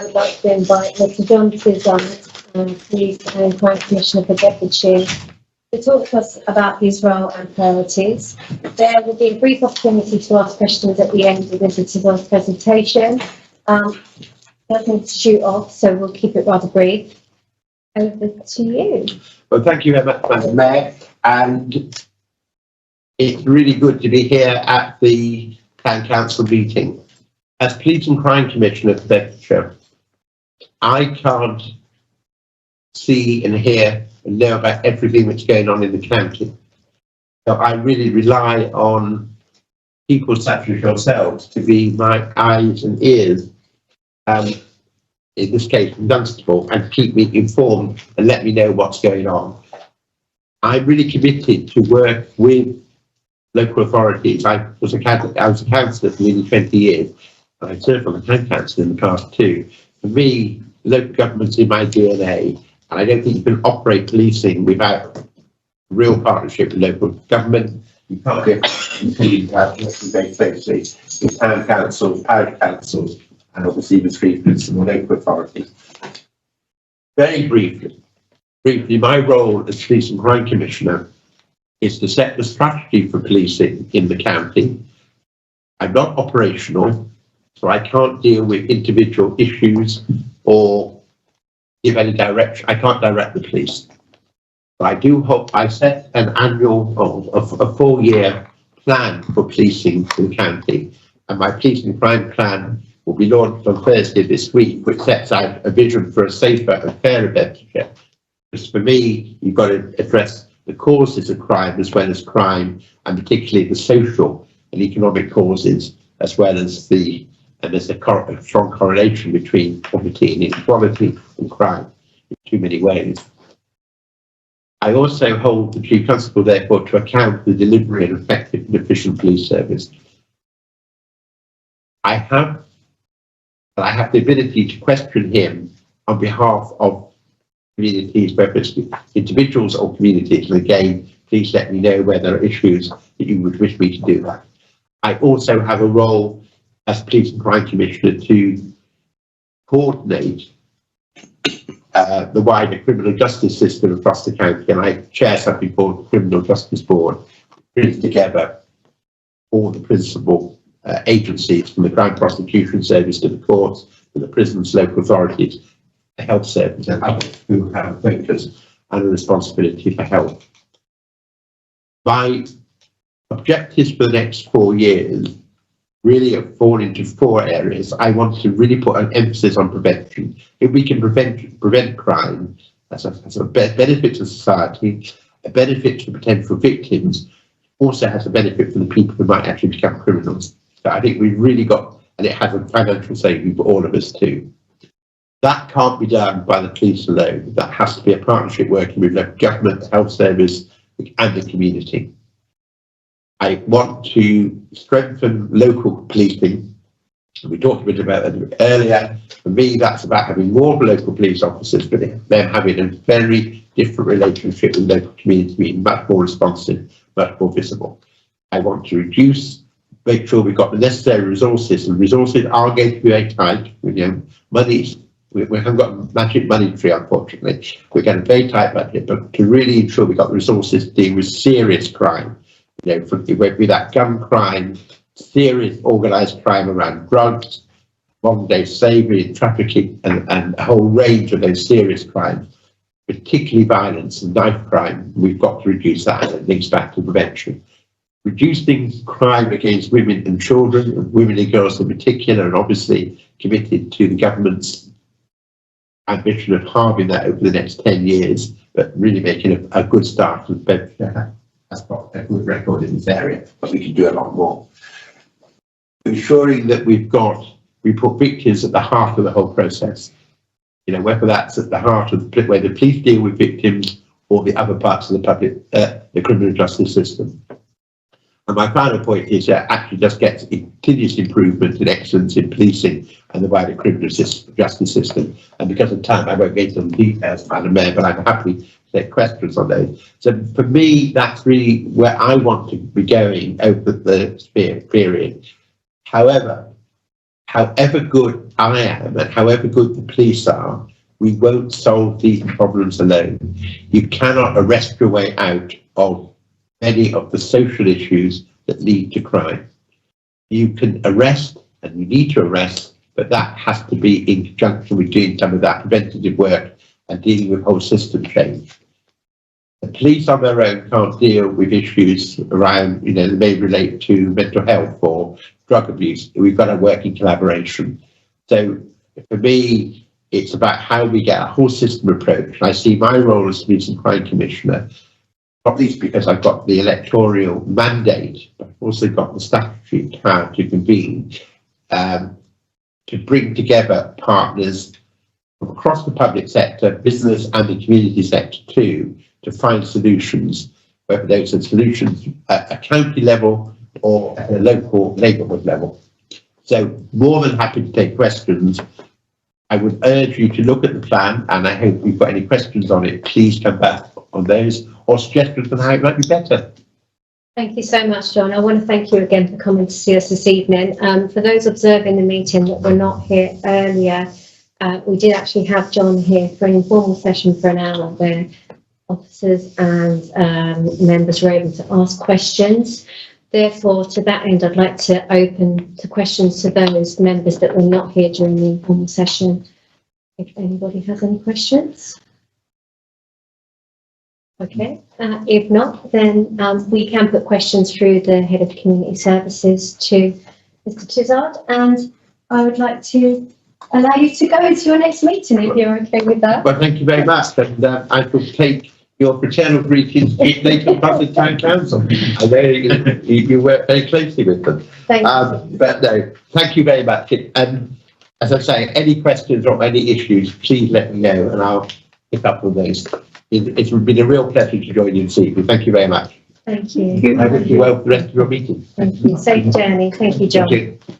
I'd like to invite Mr. John Tizard, Police and Crime Commissioner for Bedfordshire, to talk to us about his role and priorities. There will be a brief opportunity to ask questions at the end of Mr. Tizard's presentation. Nothing to shoot off, so we'll keep it rather brief. Over to you. Well, thank you very much, Madam Mayor, and it's really good to be here at the Town Council meeting. As Police and Crime Commissioner for Bedfordshire, I can't see and hear and know about everything that's going on in the county. So I really rely on people such as yourselves to be my eyes and ears, in this case from Dunstable, and keep me informed and let me know what's going on. I'm really committed to work with local authorities. I was a councillor for nearly 20 years, and I served on the town council in the past too. For me, local government's in my DNA, and I don't think you can operate policing without real partnership with local government. You can't get until you have working very closely with town councils, parish councils, and obviously the three principal local authorities. Very briefly, my role as Police and Crime Commissioner is to set the strategy for policing in the county. I'm not operational, so I can't deal with individual issues or give any direction. I can't direct the police. But I do hope I set an annual, a 4-year plan for policing in the county, and my police and crime plan will be launched on Thursday this week, which sets out a vision for a safer and fairer Bedfordshire. Because for me, you've got to address the causes of crime as well as crime, and particularly the social and economic causes, as well as there's a strong correlation between poverty and inequality and crime in too many ways. I also hold the Chief Constable, therefore, to account for the delivery of effective and efficient police service. I have the ability to question him on behalf of communities, whether it's individuals or communities, and again, please let me know where there are issues that you would wish me to do that. I also have a role as Police and Crime Commissioner to coordinate the wider criminal justice system across the county, and I chair something called the Criminal Justice Board, which brings together all the principal agencies, from the Crime Prosecution Service to the courts, to the prisons, local authorities, the health service, and others who have a focus and a responsibility for health. My objectives for the next 4 years really have fallen into 4 areas. I want to really put an emphasis on prevention. If we can prevent crime, that's a benefit to society, a benefit to potential victims, also has a benefit for the people who might actually become criminals. So I think we've really got, and it has a financial saving for all of us too. That can't be done by the police alone. That has to be a partnership working with local government, the health service, and the community. I want to strengthen local policing. We talked a bit about that earlier. For me, that's about having more local police officers, but them having a very different relationship with local community, being much more responsive, much more visible. I want to make sure we've got the necessary resources, and resources are going to be very tight. We haven't got a magic money tree, unfortunately. We've got a very tight budget, but to really ensure we've got the resources to deal with serious crime, with that gun crime, serious organised crime around drugs, modern day slavery and trafficking, and a whole range of those serious crimes, particularly violence and knife crime. We've got to reduce that, and it links back to prevention. Reducing crime against women and children, and women and girls in particular, and obviously committed to the government's ambition of halving that over the next 10 years, but really making a good start with Bedfordshire. That's got a good record in this area, but we can do a lot more. Ensuring that we put victims at the heart of the whole process. Whether that's at the heart of the way the police deal with victims or the other parts of the criminal justice system. And my final point is that actually just gets continuous improvement and excellence in policing and the wider criminal justice system. And because of time, I won't get into the details, Madam Mayor, but I'm happy to take questions on those. So for me, that's really where I want to be going over the period. However, however good I am and however good the police are, we won't solve these problems alone. You cannot arrest your way out of many of the social issues that lead to crime. You can arrest, and you need to arrest, but that has to be in conjunction with doing some of that preventative work and dealing with whole system change. The police on their own can't deal with issues around, that may relate to mental health or drug abuse. We've got to work in collaboration. So for me, it's about how we get a whole system approach. I see my role as Police and Crime Commissioner, not least because I've got the electoral mandate, but I've also got the statutory power to convene, to bring together partners from across the public sector, business and the community sector too, to find solutions, whether those are solutions at a county level or at a local neighbourhood level. So more than happy to take questions. I would urge you to look at the plan, and I hope if you've got any questions on it, please come back on those or suggestions on how it might be better. Thank you so much, John. I want to thank you again for coming to see us this evening. For those observing the meeting that were not here earlier, we did actually have John here for an informal session for an hour where officers and members were able to ask questions. Therefore, to that end, I'd like to open to questions to those members that were not here during the informal session. If anybody has any questions. Okay, if not, then we can put questions through the Head of Community Services to Mr. Tizard, and I would like to allow you to go into your next meeting if you're okay with that. Well, thank you very much, and I will take your fraternal greetings to the Public Town Council. I know you work very closely with them. Thank you. But no, thank you very much. And as I say, any questions or any issues, please let me know and I'll pick up on those. It's been a real pleasure to join you this evening. Thank you very much. Thank you. I wish you well for the rest of your meeting. Thank you. Safe journey. Thank you, John. Thank you.